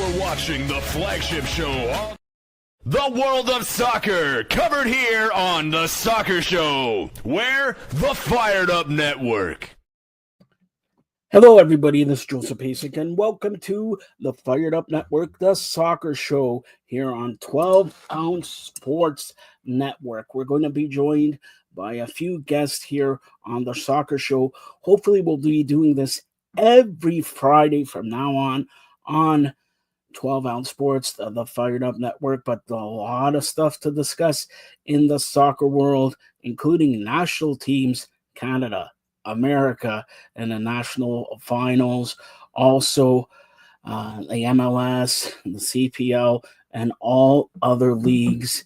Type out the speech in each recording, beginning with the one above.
are watching the flagship show on the world of soccer, covered here on The Soccer Show, where the Fired Up Network. Hello, everybody. This is Joseph Pasek, and welcome to the Fired Up Network, The Soccer Show, here on 12-Ounce Sports Network. We're going to be joined by a few guests here on The Soccer Show. Hopefully, we'll be doing this every Friday from now on 12-Ounce Sports, the Fired Up Network, but a lot of stuff to discuss in the soccer world, including national teams, Canada, America, and the national finals, also the MLS, the CPL, and all other leagues.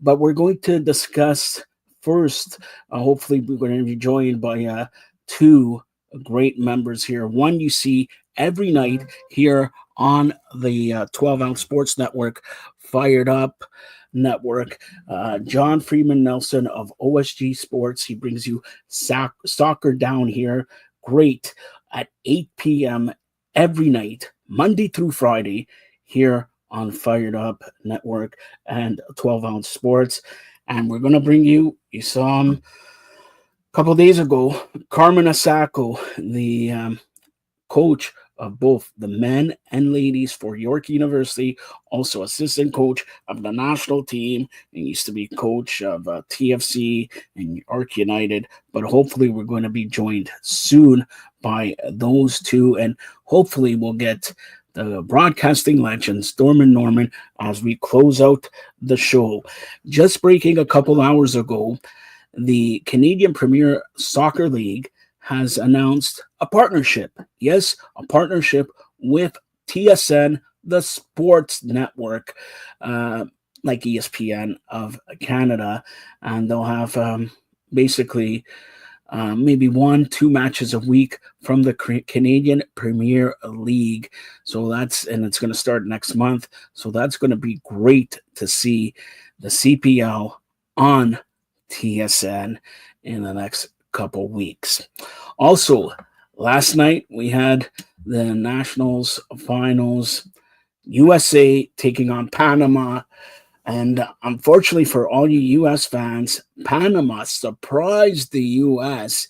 But we're going to discuss first, hopefully we're going to be joined by two great members here. One you see every night here on the 12-Ounce Sports Network, Fired Up Network, John Freeman Nelson of OSG Sports. He brings you soccer down here, great, at 8 p.m. every night, Monday through Friday, here on Fired Up Network and 12-Ounce Sports. And we're going to bring you saw him a couple of days ago, Carmen Asako, the coach of both the men and ladies for York University, also assistant coach of the national team, and used to be coach of TFC and York United. But hopefully we're going to be joined soon by those two, and hopefully we'll get the broadcasting legends, Dorman Norman, as we close out the show. Just breaking a couple hours ago, the Canadian Premier Soccer League has announced a partnership. Yes, a partnership with TSN, the sports network, like ESPN of Canada. And they'll have basically maybe 1-2 matches a week from the Canadian Premier League. So it's going to start next month. So that's going to be great to see the CPL on TSN in the next couple weeks. Also, last night we had the Nationals finals, USA taking on Panama, and unfortunately for all you U.S. fans, Panama surprised the U.S.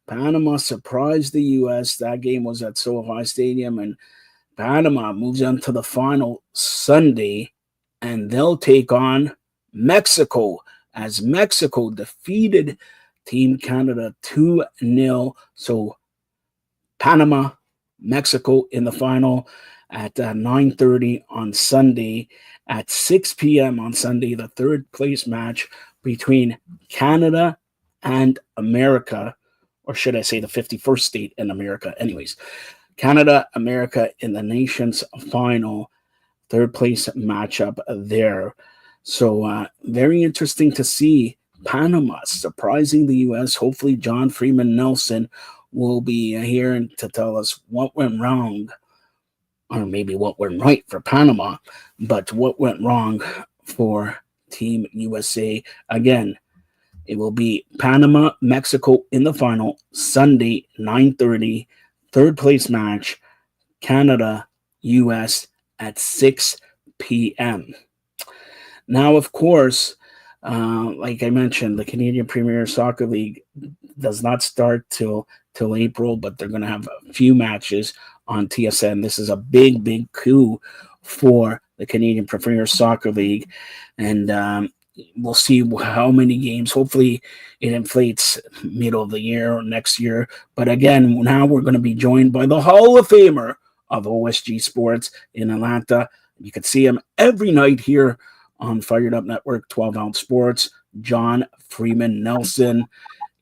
That game was at SoFi Stadium, and Panama moves on to the final Sunday, and they'll take on Mexico, as Mexico defeated Team Canada 2-0. So Panama, Mexico in the final at 9:30 on Sunday. At 6 p.m. on Sunday, the third place match between Canada and America, or should I say the 51st state in America. Anyways, Canada, America in the nation's final, third place matchup there. So very interesting to see Panama surprising the U.S. Hopefully John Freeman Nelson will be here to tell us what went wrong, or maybe what went right for Panama, but what went wrong for Team USA. Again, it will be Panama, Mexico in the final, Sunday, 9:30, third place match, Canada, U.S. at 6 p.m. Now, of course, like I mentioned, the Canadian Premier Soccer League does not start till April, but they're going to have a few matches on TSN. This is a big coup for the Canadian Premier Soccer League, and we'll see how many games. Hopefully, it inflates middle of the year or next year. But again, now we're going to be joined by the Hall of Famer of OSG Sports in Atlanta. You can see him every night here on Fired Up Network, 12-Ounce Sports, John Freeman Nelson,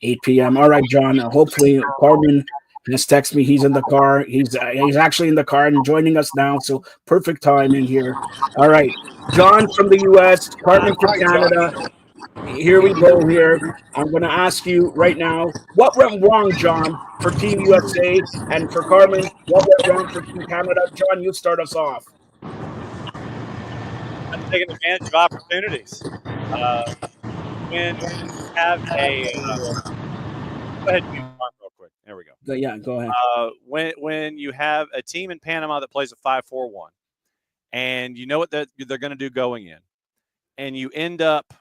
8 p.m. All right, John, hopefully Carmen has texted me. He's in the car. He's actually in the car and joining us now, so perfect timing here. All right, John from the U.S., Carmen from Canada. Here we go here. I'm going to ask you right now, what went wrong, John, for Team USA, and for Carmen, what went wrong for Team Canada? John, you start us off. I'm taking advantage of opportunities. When you have a go ahead and mute Mark real quick. There we go. Yeah, go ahead. When you have a team in Panama that plays a 5-4-1, and you know what they're going to do going in, and you end up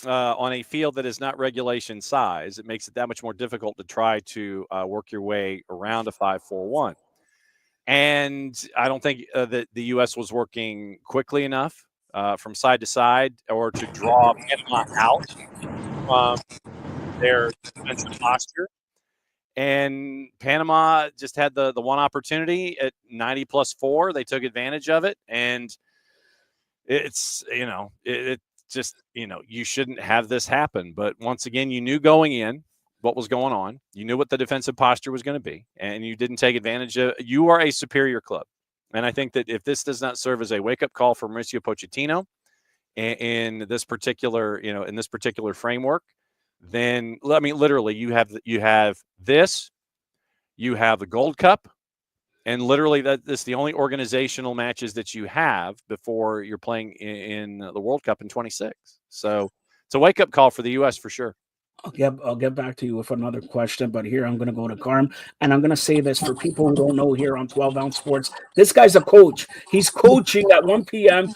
on a field that is not regulation size, it makes it that much more difficult to try to work your way around a 5-4-1. And I don't think that the U.S. was working quickly enough from side to side or to draw Panama out from their defensive posture. And Panama just had the one opportunity at 90+4. They took advantage of it. And it's, it just, you shouldn't have this happen. But once again, you knew going in what was going on. You knew what the defensive posture was going to be, and you didn't take advantage of it. You are a superior club. And I think that if this does not serve as a wake-up call for Mauricio Pochettino in this particular, framework, then, I mean, literally, you have this, you have the Gold Cup, and literally that's the only organizational matches that you have before you're playing in the World Cup in 26. So it's a wake-up call for the U.S. for sure. I'll get back to you with another question, but here I'm going to go to Carm, and I'm going to say this for people who don't know here on 12 Ounce Sports. This guy's a coach. He's coaching at 1 p.m.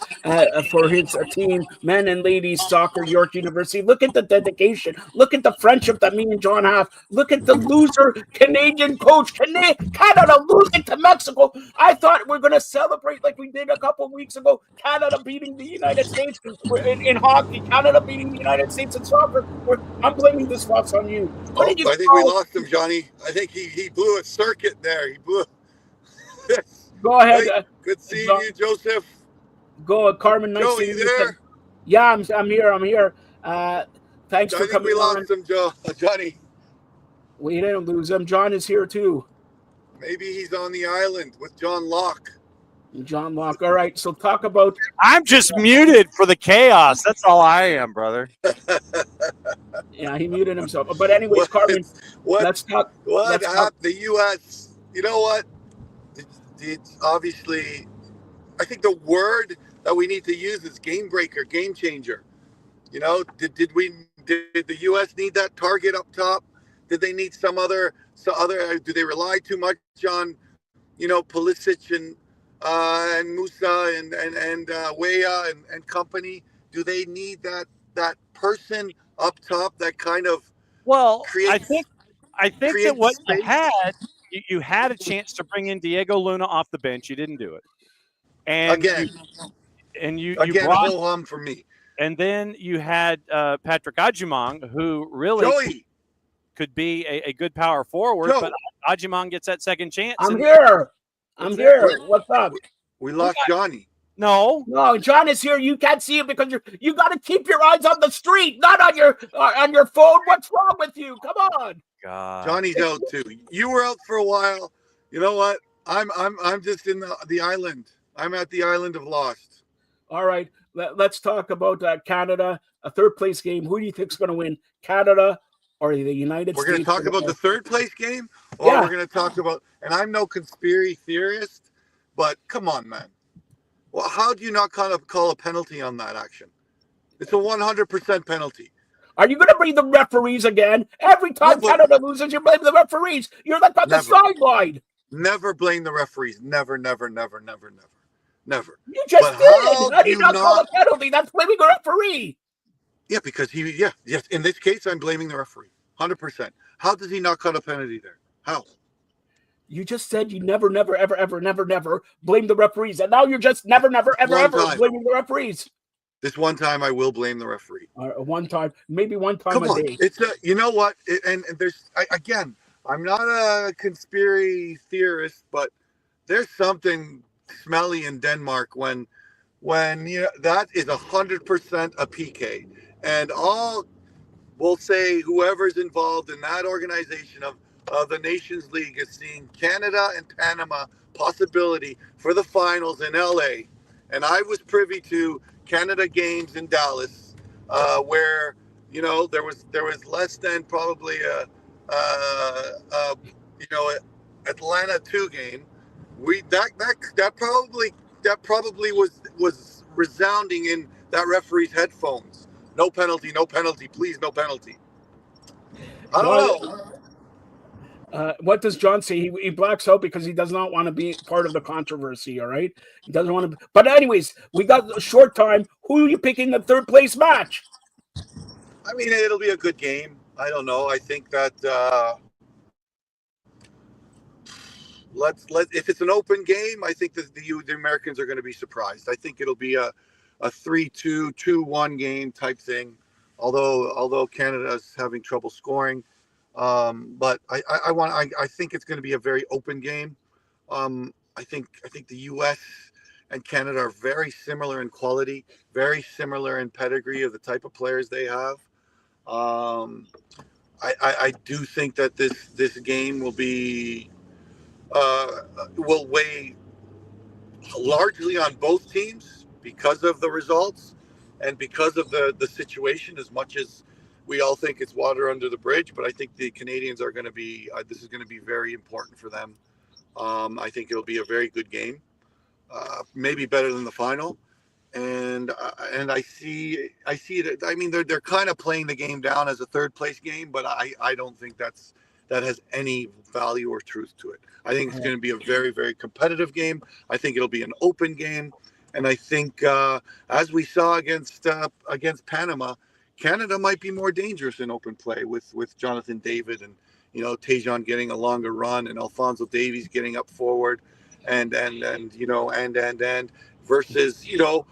For his team, men and ladies soccer, York University. Look at the dedication. Look at the friendship that me and John have. Look at the loser Canadian coach. Canada losing to Mexico. I thought we're going to celebrate like we did a couple weeks ago. Canada beating the United States in hockey. Canada beating the United States in soccer. I'm blaming this loss on you. I think we lost him, Johnny. I think he blew a circuit there. He blew. Go ahead. Hey, good seeing you, Joseph. Go, Carmen. Nice Joe, seeing you there? Yeah, I'm here. Thanks for coming. We lost him, Johnny. We didn't lose him. John is here too. Maybe he's on the island with John Locke. John Locke. All right. So talk about. I'm just muted for the chaos. That's all I am, brother. Yeah, he muted himself. But anyways, Carmen, let's talk. What happened? The U.S. You know what? Obviously, I think the word that we need to use is game breaker, game changer. Did the U.S. need that target up top? Did they need some other? Do they rely too much on, Pulisic and Musa and Weah and company? Do they need that person up top that kind of creates? I think that what you had a chance to bring in Diego Luna off the bench. You didn't do it, and you brought ho-hum for me. And then you had Patrick Adjumong, who really could be a good power forward, but Adjumong gets that second chance. I'm here. What's up? We lost Johnny. No, John is here. You can't see him because you got to keep your eyes on the street, not on your phone. What's wrong with you? Come on. God. Johnny's out too. You were out for a while. You know what? I'm just in the island. I'm at the island of Lost. All right. Let's talk about Canada, a third place game. Who do you think is going to win, Canada or the United States? We're going to talk about the third place game, or we're going to talk about. And I'm no conspiracy theorist, but come on, man. Well, how do you not kind of call a penalty on that action? It's a 100% penalty. Are you going to blame the referees again? Every time Canada loses, you blame the referees. You're like on the sideline. Never blame the referees. Never. You just did. How do you not call a penalty? That's blaming the referee. Yeah, because yes. In this case, I'm blaming the referee. 100%. How does he not call a penalty there? How? You just said you never blame the referees, and now you're just never ever blaming the referees. This one time, I will blame the referee. One time, maybe one time Come a on. day. It's you know what? And there's again, I'm not a conspiracy theorist, but there's something smelly in Denmark when that is 100% a PK, and we'll say whoever's involved in that organization of the Nations League is seeing Canada and Panama possibility for the finals in LA. And I was privy to Canada games in Dallas, where there was less than probably Atlanta 2 game. That probably was resounding in that referee's headphones. No penalty, please, no penalty. I don't know. What does John say? He blacks out because he does not want to be part of the controversy. All right, he doesn't want to. But anyways, we got a short time. Who are you picking the third place match? I mean, it'll be a good game. I don't know. I think that if it's an open game, I think that the Americans are going to be surprised. I think it'll be a 3-2, 2-1 game type thing. Although Canada's having trouble scoring, but I think it's going to be a very open game. I think the U.S. and Canada are very similar in quality, very similar in pedigree of the type of players they have. I do think that this game will weigh largely on both teams because of the results and because of the situation. As much as we all think it's water under the bridge, but I think the Canadians are going to be. This is going to be very important for them. I think it'll be a very good game, maybe better than the final. And I see it. I mean, they're kind of playing the game down as a third place game, but I don't think that has any value or truth to it. I think it's going to be a very, very competitive game. I think it'll be an open game, and I think as we saw against Panama, Canada might be more dangerous in open play with Jonathan David and Tejan getting a longer run and Alphonso Davies getting up forward, and versus,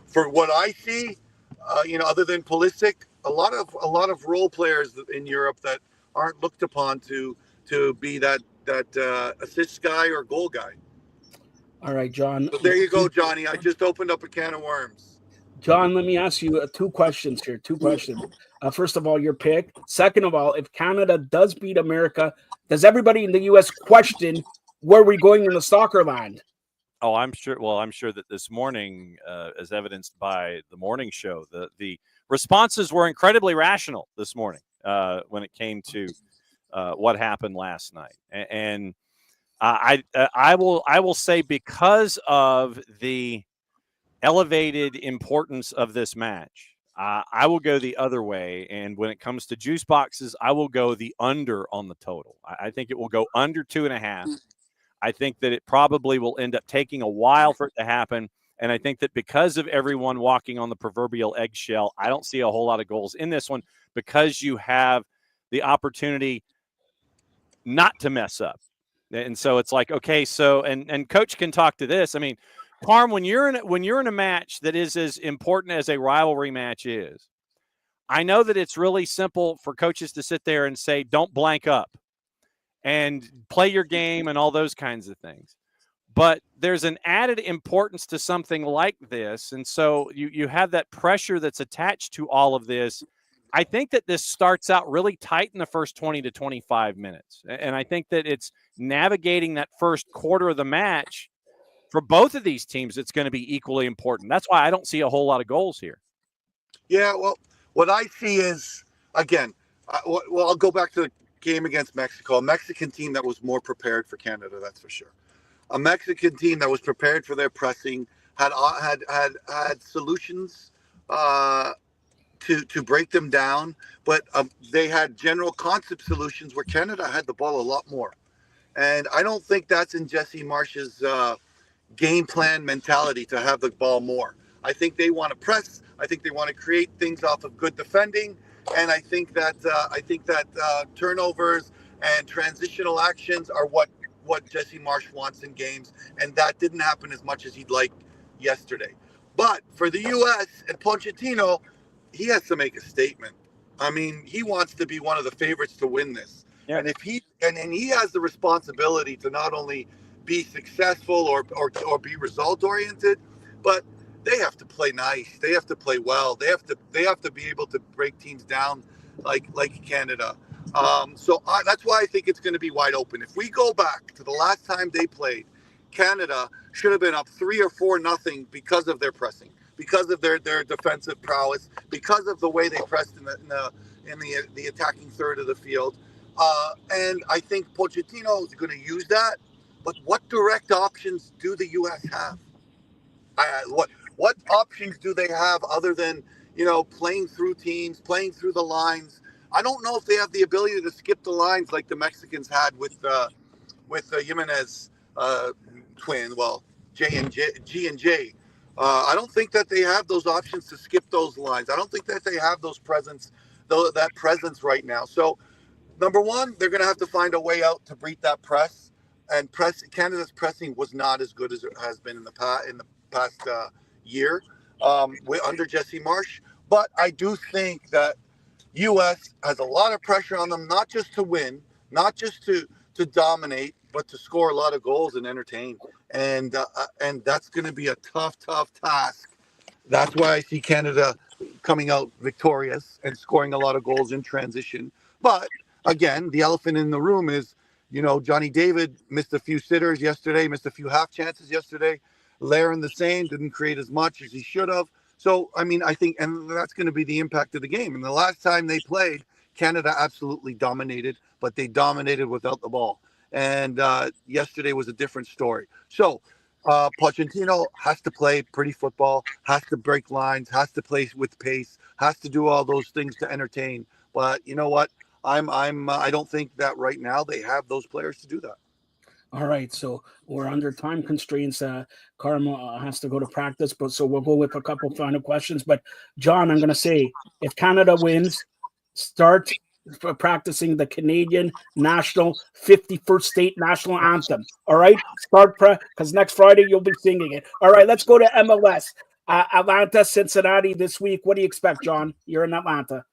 for what I see, other than Pulisic, a lot of role players in Europe that aren't looked upon to be that assist guy or goal guy. All right, John. So there you go, Johnny. I just opened up a can of worms. John, let me ask you two questions here. Two questions. First of all, your pick. Second of all, if Canada does beat America, does everybody in the U.S. question where we're going in the soccer land? Oh, I'm sure. Well, I'm sure that this morning, as evidenced by the morning show, the responses were incredibly rational this morning when it came to what happened last night. And I will say, because of the elevated importance of this match, I will go the other way. And when it comes to juice boxes, I will go the under on the total. I think it will go under 2.5. I think that it probably will end up taking a while for it to happen. And I think that because of everyone walking on the proverbial eggshell, I don't see a whole lot of goals in this one, because you have the opportunity not to mess up. And so it's like, okay, so and coach can talk to this. I mean, Parm, when you're in a match that is as important as a rivalry match is, I know that it's really simple for coaches to sit there and say, don't blank up and play your game and all those kinds of things. But there's an added importance to something like this. And so you have that pressure that's attached to all of this. I think that this starts out really tight in the first 20 to 25 minutes. And I think that it's navigating that first quarter of the match for both of these teams. It's going to be equally important. That's why I don't see a whole lot of goals here. Yeah, well, what I see is, again, I'll go back to the game against Mexico, a Mexican team that was more prepared for Canada, that's for sure. A Mexican team that was prepared for their pressing, had solutions to break them down, but they had general concept solutions where Canada had the ball a lot more. And I don't think that's in Jesse Marsh's game plan mentality to have the ball more. I think they want to press. I think they want to create things off of good defending. And I think that turnovers and transitional actions are what Jesse Marsh wants in games, and that didn't happen as much as he'd like yesterday. But for the U.S. and Pochettino, he has to make a statement. I mean, he wants to be one of the favorites to win this, and if he has the responsibility to not only be successful or be result oriented, but they have to play nice. They have to play well. They have to be able to break teams down like Canada. So that's why I think it's going to be wide open. If we go back to the last time they played, Canada should have been up 3 or 4-0 because of their pressing, because of their defensive prowess, because of the way they pressed in the attacking third of the field. And I think Pochettino is going to use that. But what direct options do the U.S. have? What options do they have other than playing through teams, playing through the lines, I don't know if they have the ability to skip the lines like the Mexicans had with the Jimenez twin. Well, G and J. I don't think that they have those options to skip those lines. I don't think that they have that presence right now. So number one, they're going to have to find a way out to beat that press. And Canada's pressing was not as good as it has been in the past year under Jesse Marsh. But I do think that U.S. has a lot of pressure on them, not just to win, not just to dominate, but to score a lot of goals and entertain. And that's going to be a tough task. That's why I see Canada coming out victorious and scoring a lot of goals in transition. But again, the elephant in the room is, Johnny David missed a few sitters yesterday, missed a few half chances yesterday. Laren the same, didn't create as much as he should have. So, I mean, I think, and that's going to be the impact of the game. And the last time they played, Canada absolutely dominated, but they dominated without the ball. And yesterday was a different story. So, Pochettino has to play pretty football, has to break lines, has to play with pace, has to do all those things to entertain. But you know what? I don't think that right now they have those players to do that. All right, so we're under time constraints. Karma has to go to practice, but so we'll go with a couple final questions. But John, I'm going to say, if Canada wins, start practicing the Canadian national 51st state national anthem. All right, start because next Friday you'll be singing it. All right, let's go to MLS. Atlanta, Cincinnati this week. What do you expect, John? You're in Atlanta.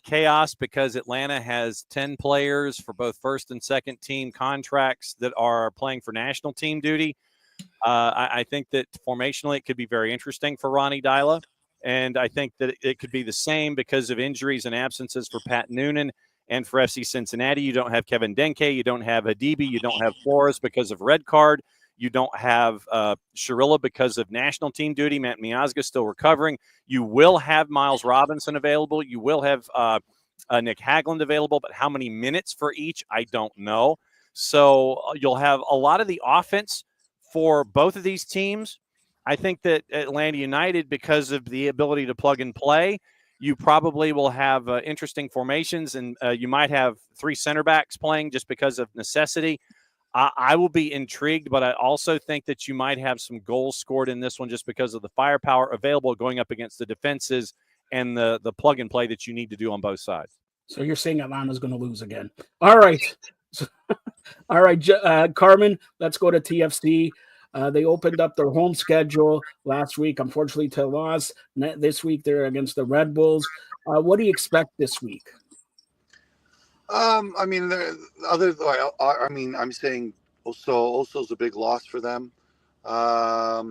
Chaos, because Atlanta has 10 players for both first and second team contracts that are playing for national team duty. I think that formationally it could be very interesting for Ronnie Dyla. And I think that it could be the same because of injuries and absences for Pat Noonan and for FC Cincinnati. You don't have Kevin Denke. You don't have Adibi. You don't have Flores because of red card. You don't have Shirilla because of national team duty. Matt Miazga still recovering. You will have Miles Robinson available. You will have Nick Hagland available, but how many minutes for each, I don't know. So you'll have a lot of the offense for both of these teams. I think that Atlanta United, because of the ability to plug and play, you probably will have interesting formations, and you might have three center backs playing just because of necessity. I will be intrigued, but I also think that you might have some goals scored in this one just because of the firepower available going up against the defenses and the plug and play that you need to do on both sides. So you're saying Atlanta's going to lose again. All right. All right, Carmen, let's go to TFC. They opened up their home schedule last week, unfortunately, to a loss. This week, they're against the Red Bulls. What do you expect this week? I mean, I'm saying Oso's a big loss for them. I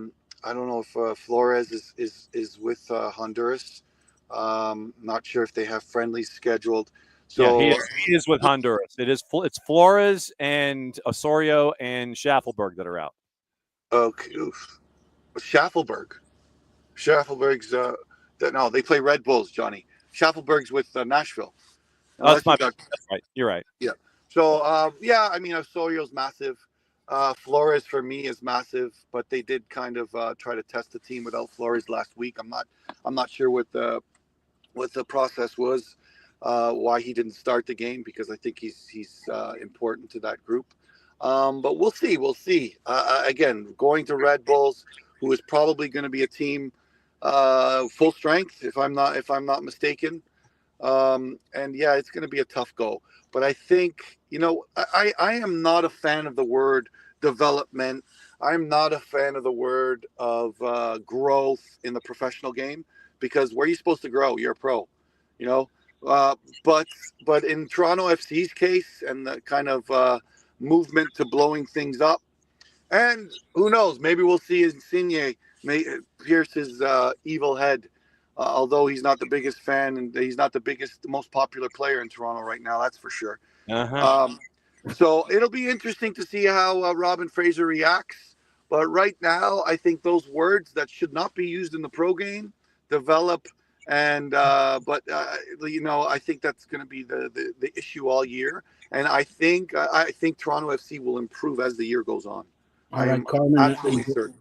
don't know if Flores is with Honduras. Not sure if they have friendlies scheduled. So yeah, he is with Honduras. It's Flores and Osorio and Schaffelberg that are out. Okay, Schaffelberg's no, they play Red Bulls, Johnny. Schaffelberg's with Nashville. That's right. You're right. Yeah. So I mean, Osorio's massive. Flores for me is massive, but they did kind of try to test the team without Flores last week. I'm not sure what the process was, why he didn't start the game, because I think he's important to that group. But we'll see. Again, going to Red Bulls, who is probably going to be a team full strength, if I'm not mistaken. And yeah, it's going to be a tough go. But I think, I am not a fan of the word development. I'm not a fan of the word of growth in the professional game, because where are you supposed to grow? You're a pro, but in Toronto FC's case and the kind of movement to blowing things up, and who knows, maybe we'll see Insigne pierce his evil head, although he's not the biggest fan and he's not the most popular player in Toronto right now, that's for sure. So it'll be interesting to see how Robin Fraser reacts. But right now, I think those words that should not be used in the pro game, develop, and I think that's going to be the issue all year. And I think Toronto FC will improve as the year goes on. All right, I'm Carmen, absolutely certain.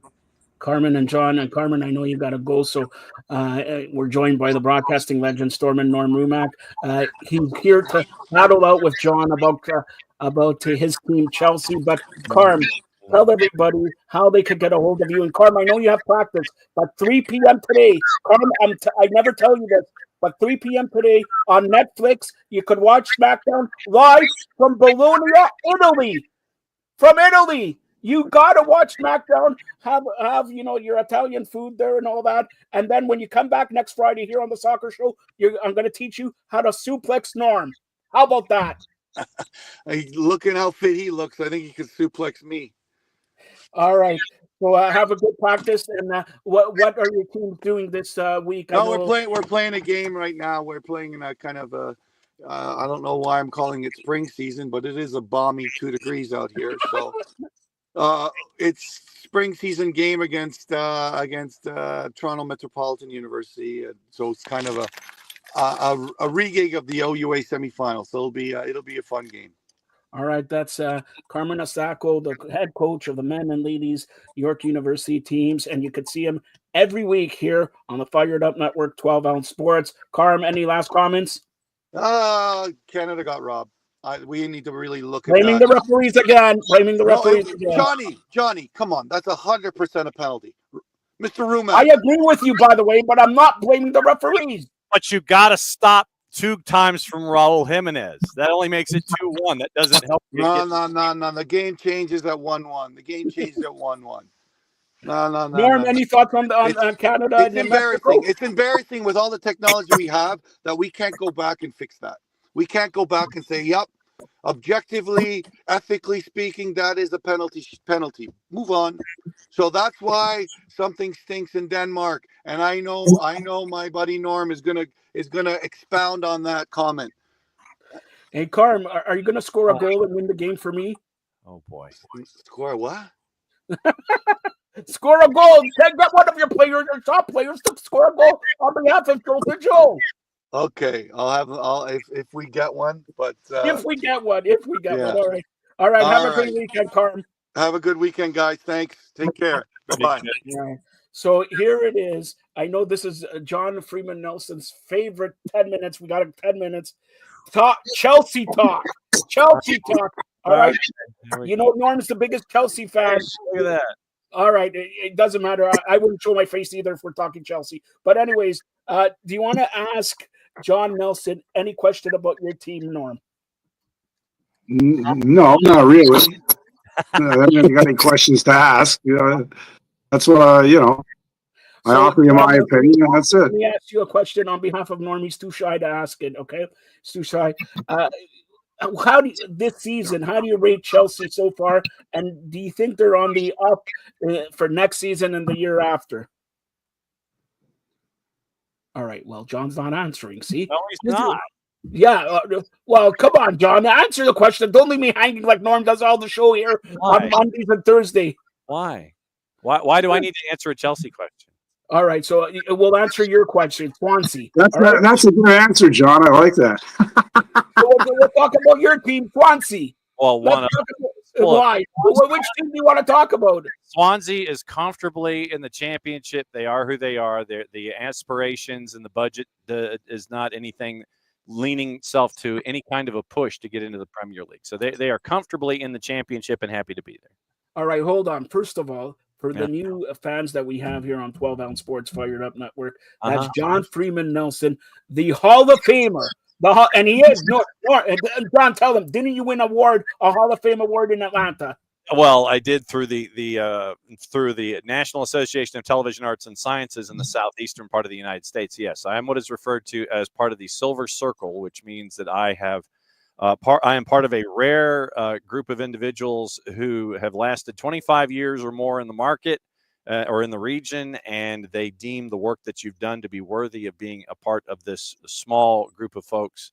Carmen and John. And Carmen, I know you got to go, so we're joined by the broadcasting legend, Stormin Norm Rumack. He's here to battle out with John about his team, Chelsea. But Carm, tell everybody how they could get a hold of you. And Carm, I know you have practice, but 3 p.m. today, Carm, I never tell you this, but 3 p.m. today on Netflix, you could watch SmackDown live from Bologna, Italy. From Italy. You gotta watch SmackDown, have your Italian food there and all that. And then when you come back next Friday here on the Soccer Show, I'm gonna teach you how to suplex Norm. How about that? Looking how fit he looks, I think he could suplex me. All right. So have a good practice. And what are your teams doing this week? No, we're playing a game right now. We're playing in a kind of a I don't know why I'm calling it spring season, but it is a balmy 2 degrees out here. So it's spring season game against Toronto Metropolitan University. So it's kind of a regig of the OUA semifinal. So it'll be a fun game. All right, that's Carmen Asako, the head coach of the men and ladies York University teams, and you could see him every week here on the Fired Up Network, 12-ounce sports. Carm, any last comments? Canada got robbed. We need to really look Blaming at that. the referees again. Blaming the referees again. Johnny, come on. That's 100% a penalty. Mr. Rumack. I agree with you, by the way, but I'm not blaming the referees. But you got to stop 2 times from Raul Jimenez. That only makes it 2-1. That doesn't help you. No. The game changes at 1-1. The game changes at 1-1. No. Norm, any thoughts on Canada? It's embarrassing. It's embarrassing with all the technology we have that we can't go back and fix that. We can't go back and say, yep, objectively, ethically speaking, that is a penalty. Move on. So that's why something stinks in Denmark. And I know my buddy Norm is gonna expound on that comment. Hey, Carm, are you gonna score a goal and win the game for me? Oh boy. Score what? Score a goal. Get one of your top players to score a goal on behalf of Joe. Okay, if we get one, but if we get one, all right. Have a great weekend, Carm. Have a good weekend, guys. Thanks. Take care. Bye. Right. So here it is. I know this is John Freeman Nelson's favorite 10 minutes. We got 10 minutes. Chelsea talk. All right. You know, Norm's the biggest Chelsea fan. Look at that. All right. It doesn't matter. I wouldn't show my face either if we're talking Chelsea. But anyways, do you want to ask John Nelson any question about your team, Norm? No, not really. I haven't got any questions to ask. That's what I offer you my opinion, and that's it. Let me ask you a question on behalf of Norm. He's too shy to ask it. Okay, he's too shy. This season, how do you rate Chelsea so far? And do you think they're on the up for next season and the year after? All right. Well, John's not answering. See? No, he's not. Yeah. Well, come on, John. Answer the question. Don't leave me hanging like Norm does all the show here on Mondays and Thursday. Why? Why do I need to answer a Chelsea question? All right. So we'll answer your question, Swansea. That's a good answer, John. I like that. So we'll talk about your team, Swansea. Well, why? Which team do you want to talk about? Swansea is comfortably in the championship. They are who they are. The aspirations and the budget is not anything leaning itself to any kind of a push to get into the Premier League. So they are comfortably in the championship and happy to be there. All right, hold on. First of all, for the new fans that we have here on 12-ounce sports Fired Up Network, that's John Freeman Nelson, the Hall of Famer. And he is. John, tell them, didn't you win a Hall of Fame award in Atlanta? Well, I did through the National Association of Television Arts and Sciences in the southeastern part of the United States. Yes, I am what is referred to as part of the Silver Circle, which means that I am part of a rare group of individuals who have lasted 25 years or more in the market or in the region, and they deem the work that you've done to be worthy of being a part of this small group of folks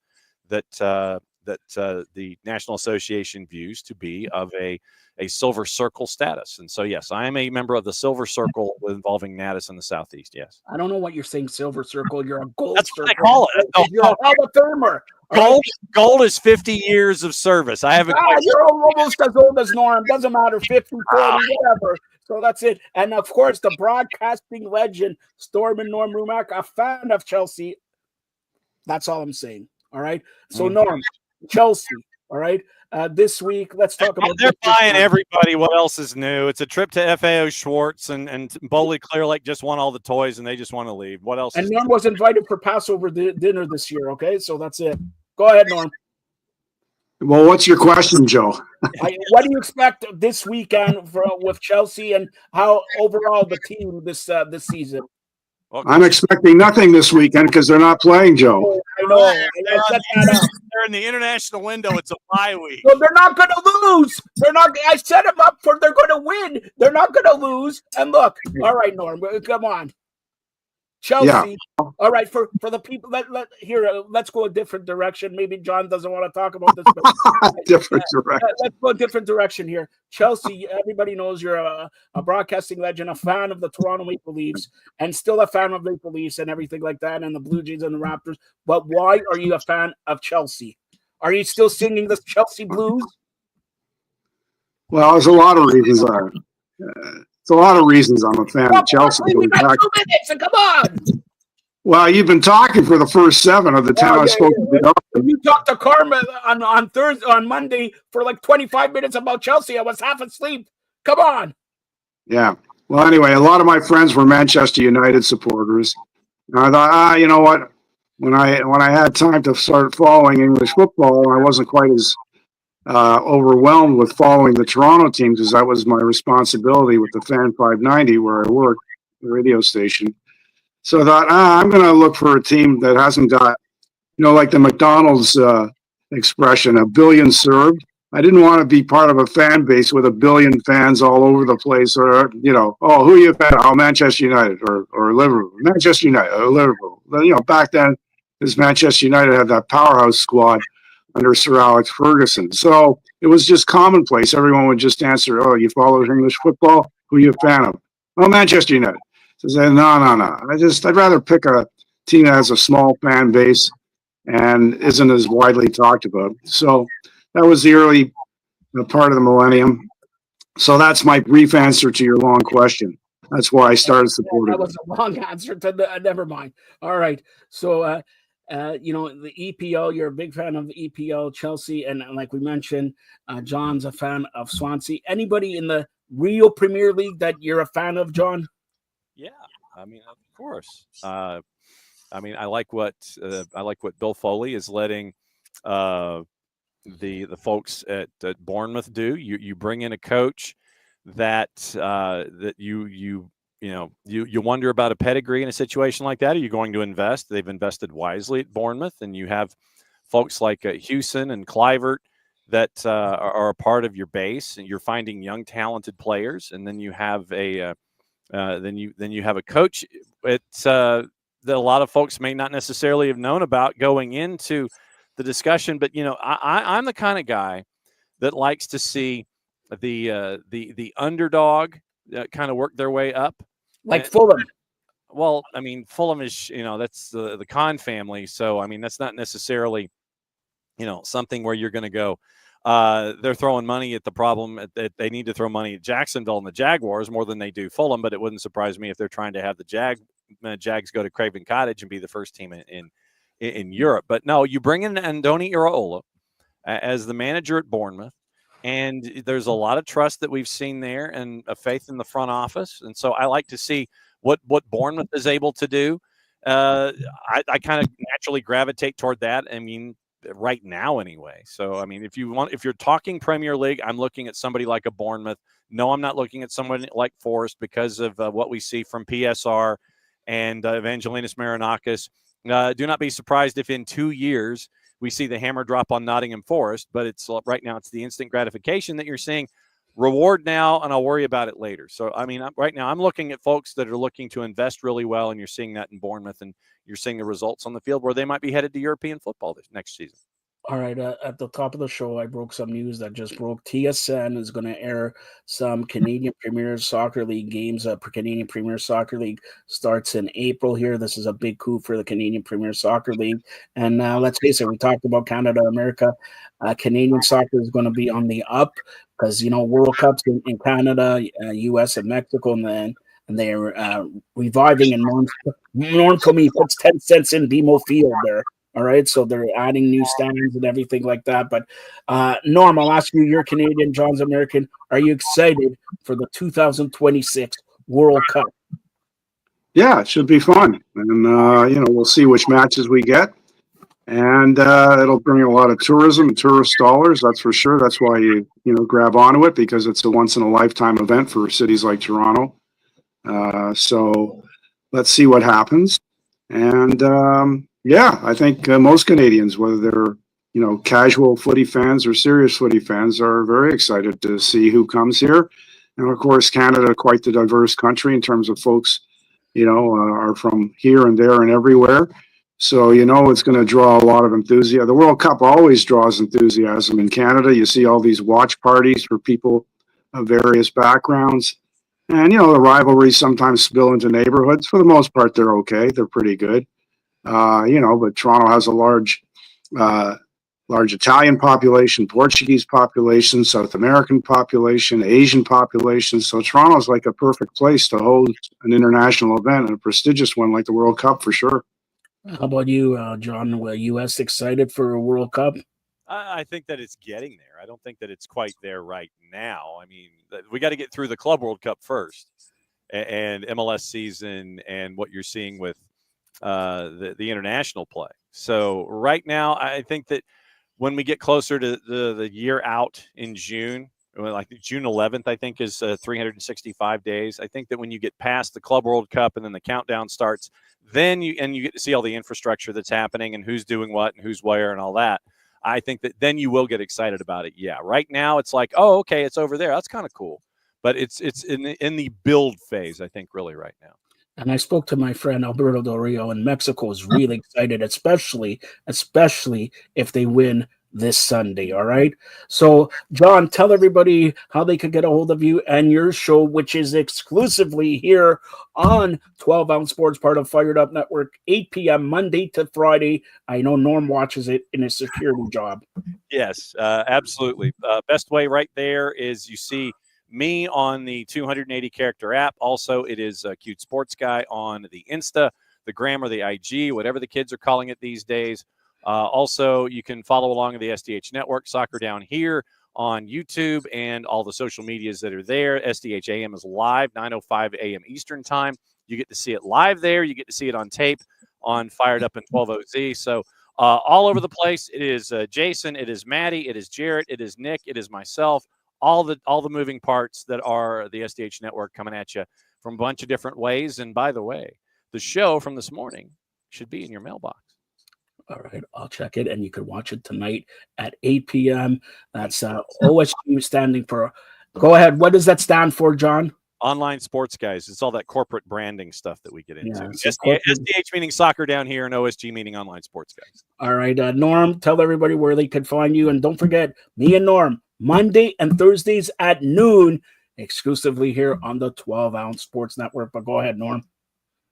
that the National Association views to be of a Silver Circle status. And so, yes, I am a member of the Silver Circle involving Natus in the Southeast, yes. I don't know what you're saying, Silver Circle. You're a gold That's circle. what I call it. You're a Hall of Famer. Gold is 50 years of service. I haven't. You're almost as old as Norm. Doesn't matter, 50, 40, whatever. So that's it. And of course, the broadcasting legend, Storm and Norm Rumack, a fan of Chelsea. That's all I'm saying. All right. So Norm, Chelsea. All right. This week, let's talk about. They're buying everybody. What else is new? It's a trip to FAO Schwartz and Bowley Clear Lake just won all the toys and they just want to leave. What else? And Norm was invited for Passover dinner this year. Okay, so that's it. Go ahead, Norm. Well, what's your question, Joe? What do you expect this weekend with Chelsea and how overall the team this season? Well, I'm expecting nothing this weekend because they're not playing, Joe. I know. I set that up. They're in the international window. It's a bye week. So they're not going to lose. They're not. I set them up for they're going to win. They're not going to lose. And look, all right, Norm, come on. Chelsea. Yeah. All right, for the people. Let's go a different direction. Maybe John doesn't want to talk about this. But, different direction. Let's go a different direction here. Chelsea. Everybody knows you're a broadcasting legend, a fan of the Toronto Maple Leafs, and still a fan of Maple Leafs and everything like that, and the Blue Jays and the Raptors. But why are you a fan of Chelsea? Are you still singing the Chelsea blues? Well, there's a lot of reasons. It's a lot of reasons I'm a fan of Chelsea. We got 2 minutes, and come on. Well, you've been talking for the first 7 of the 10 I spoke to. You talked to Carmen on Thursday, on Monday for like 25 minutes about Chelsea. I was half asleep. Come on. Yeah. Well, anyway, a lot of my friends were Manchester United supporters. And I thought, you know what? When I had time to start following English football, I wasn't quite as overwhelmed with following the Toronto team because that was my responsibility with the Fan 590 where I work, the radio station. So I thought, I'm going to look for a team that hasn't got, like the McDonald's expression, a billion served. I didn't want to be part of a fan base with a billion fans all over the place or, who are you a fan of? Oh, Manchester United or Liverpool. Manchester United or Liverpool. Back then, because Manchester United had that powerhouse squad under Sir Alex Ferguson. So it was just commonplace. Everyone would just answer, oh, you follow English football? Who are you a fan of? Oh, Manchester United. So I said, no. I'd rather pick a team that has a small fan base and isn't as widely talked about. So that was the early part of the millennium. So that's my brief answer to your long question. That's why I started supporting. That was a long answer to never mind. All right. So, the EPL, you're a big fan of the EPL, Chelsea, and like we mentioned, John's a fan of Swansea. Anybody in the real Premier League that you're a fan of, John? Yeah, I mean, of course. I like what Bill Foley is letting the folks at Bournemouth do. You bring in a coach that you wonder about a pedigree in a situation like that. Are you going to invest? They've invested wisely at Bournemouth, and you have folks like Hewson and Clivert that are a part of your base, and you're finding young, talented players, and then you have a then you have a coach that a lot of folks may not necessarily have known about going into the discussion. But I'm the kind of guy that likes to see the underdog kind of work their way up. Like Fulham. Well, I mean, Fulham is, that's the Khan family. So, I mean, that's not necessarily, something where you're going to go, they're throwing money at the problem. They need to throw money at Jacksonville and the Jaguars more than they do Fulham. But it wouldn't surprise me if they're trying to have the Jags go to Craven Cottage and be the first team in Europe. But no, you bring in Andoni Iraola as the manager at Bournemouth. And there's a lot of trust that we've seen there and a faith in the front office. And so I like to see what Bournemouth is able to do. I kind of naturally gravitate toward that. I mean, right now anyway. So, I mean, if you're talking Premier League, I'm looking at somebody like a Bournemouth. No, I'm not looking at someone like Forest because of what we see from PSR and Evangelinos Marinakis. Do not be surprised if in 2 years we see the hammer drop on Nottingham Forest, but it's right now it's the instant gratification that you're seeing. Reward now, and I'll worry about it later. So, I mean, right now I'm looking at folks that are looking to invest really well, and you're seeing that in Bournemouth, and you're seeing the results on the field where they might be headed to European football this next season. All right, at the top of the show, I broke some news that just broke. TSN is going to air some Canadian Premier Soccer League games. Canadian Premier Soccer League starts in April here. This is a big coup for the Canadian Premier Soccer League. And let's face it, we talked about Canada, America. Canadian soccer is going to be on the up because, World Cups in Canada, U.S., and Mexico, and they're reviving. And Norm told me he puts 10 cents in BMO Field there. All right, so they're adding new stands and everything like that. But Norm, I'll ask you, you're Canadian, John's American. Are you excited for the 2026 World Cup? Yeah, it should be fun. And, we'll see which matches we get. And it'll bring a lot of tourism and tourist dollars, that's for sure. That's why you grab onto it, because it's a once-in-a-lifetime event for cities like Toronto. So let's see what happens. And yeah, I think most Canadians, whether they're casual footy fans or serious footy fans, are very excited to see who comes here. And of course, Canada, quite the diverse country in terms of folks, are from here and there and everywhere. So it's going to draw a lot of enthusiasm. The World Cup always draws enthusiasm in Canada. You see all these watch parties for people of various backgrounds. And, the rivalries sometimes spill into neighborhoods. For the most part, they're okay. They're pretty good. But Toronto has a large Italian population, Portuguese population, South American population, Asian population. So Toronto's like a perfect place to host an international event, and a prestigious one like the World Cup for sure. How about you, John? Were U.S. excited for a World Cup? I think that it's getting there. I don't think that it's quite there right now. I mean, we got to get through the Club World Cup first, and MLS season, and what you're seeing with the international play. So right now, I think that when we get closer to the year out in June, like June 11th, I think is 365 days. I think that when you get past the Club World Cup and then the countdown starts, then you get to see all the infrastructure that's happening and who's doing what and who's where and all that. I think that then you will get excited about it. Yeah, right now it's like, oh, okay, it's over there. That's kind of cool, but it's in the build phase, I think, really right now. And I spoke to my friend Alberto Del Rio, and Mexico is really excited, especially if they win this Sunday. All right. So, John, tell everybody how they could get a hold of you and your show, which is exclusively here on 12 Ounce Sports, part of Fired Up Network, 8 p.m. Monday to Friday. I know Norm watches it in his security job. Yes, absolutely. Best way right there is you see me on the 280 character app. Also, it is Cute Sports Guy on the Insta, the Gram, or the IG, whatever the kids are calling it these days. Also, you can follow along the SDH Network, Soccer Down Here on YouTube, and all the social medias that are there. SDH AM is live, 9:05 a.m. Eastern Time. You get to see it live there. You get to see it on tape on Fired Up and 12OZ. So all over the place. It is Jason. It is Maddie. It is Jarrett. It is Nick. It is myself. All the moving parts that are the SDH Network coming at you from a bunch of different ways. And by the way, the show from this morning should be in your mailbox. All right, I'll check it, and you can watch it tonight at 8 p.m. That's OSG standing for. Go ahead. What does that stand for, John? Online Sports Guys. It's all that corporate branding stuff that we get into. Yeah, SDH meaning Soccer Down Here, and OSG meaning Online Sports Guys. All right, Norm, tell everybody where they can find you. And don't forget, me and Norm, Monday and Thursdays at noon, exclusively here on the 12 Ounce Sports Network. But go ahead, Norm.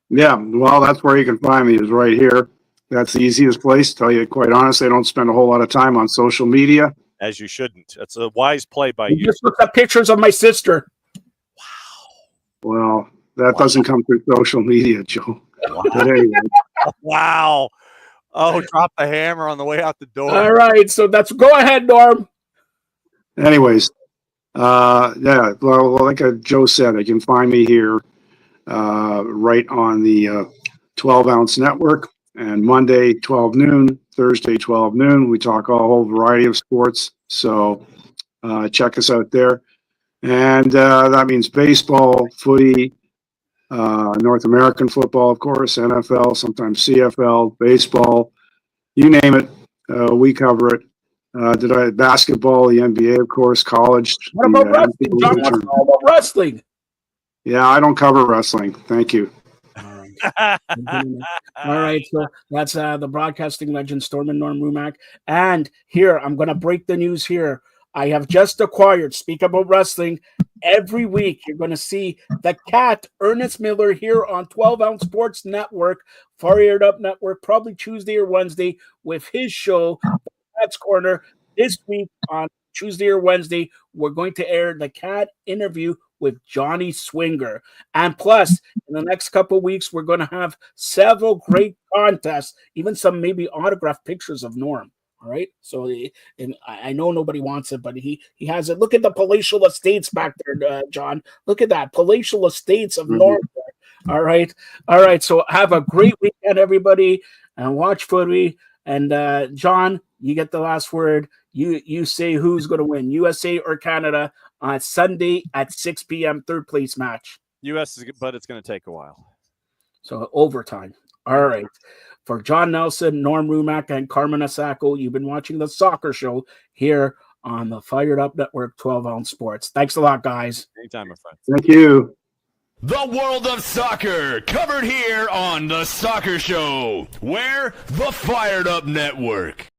Yeah, well, that's where you can find me, is right here. That's the easiest place. Tell you quite honestly, I don't spend a whole lot of time on social media. As you shouldn't. That's a wise play by you. Just look at pictures of my sister. Well, that doesn't come through social media, Joe. Wow. But anyway. Wow. Oh, drop the hammer on the way out the door. All right, so go ahead, Norm. Anyways, yeah, well, like Joe said, you can find me here right on the 12 Ounce Network. And Monday, 12 noon, Thursday, 12 noon, we talk a whole variety of sports. So check us out there. And that means baseball, footy, North American football, of course, NFL, sometimes CFL, baseball, you name it, we cover it. Basketball, the NBA, of course, college. What about wrestling, John? What about wrestling? Yeah, I don't cover wrestling. Thank you. All right, so that's the broadcasting legend Storm and Norm Rumack. And here, I'm going to break the news here. I have just acquired, speak about wrestling, every week you're going to see the cat, Ernest Miller, here on 12 Ounce Sports Network, Fired Up Network, probably Tuesday or Wednesday, with his show, Cat's Corner. This week on Tuesday or Wednesday, we're going to air the cat interview with Johnny Swinger. And plus, in the next couple of weeks, we're going to have several great contests, even some maybe autographed pictures of Norm. All right. So, and I know nobody wants it, but he has it. Look at the palatial estates back there, John. Look at that palatial estates of Norm. All right. All right. So have a great weekend, everybody, and watch footy. And John, you get the last word. You say who's going to win, USA or Canada, on Sunday at 6 p.m. third place match. U.S., but it's going to take a while. So overtime. All right. For John Nelson, Norm Rumack, and Carmen Asako, you've been watching The Soccer Show here on the Fired Up Network, 12 Ounce Sports. Thanks a lot, guys. Anytime, my friend. Thank you. The world of soccer, covered here on The Soccer Show, where the Fired Up Network.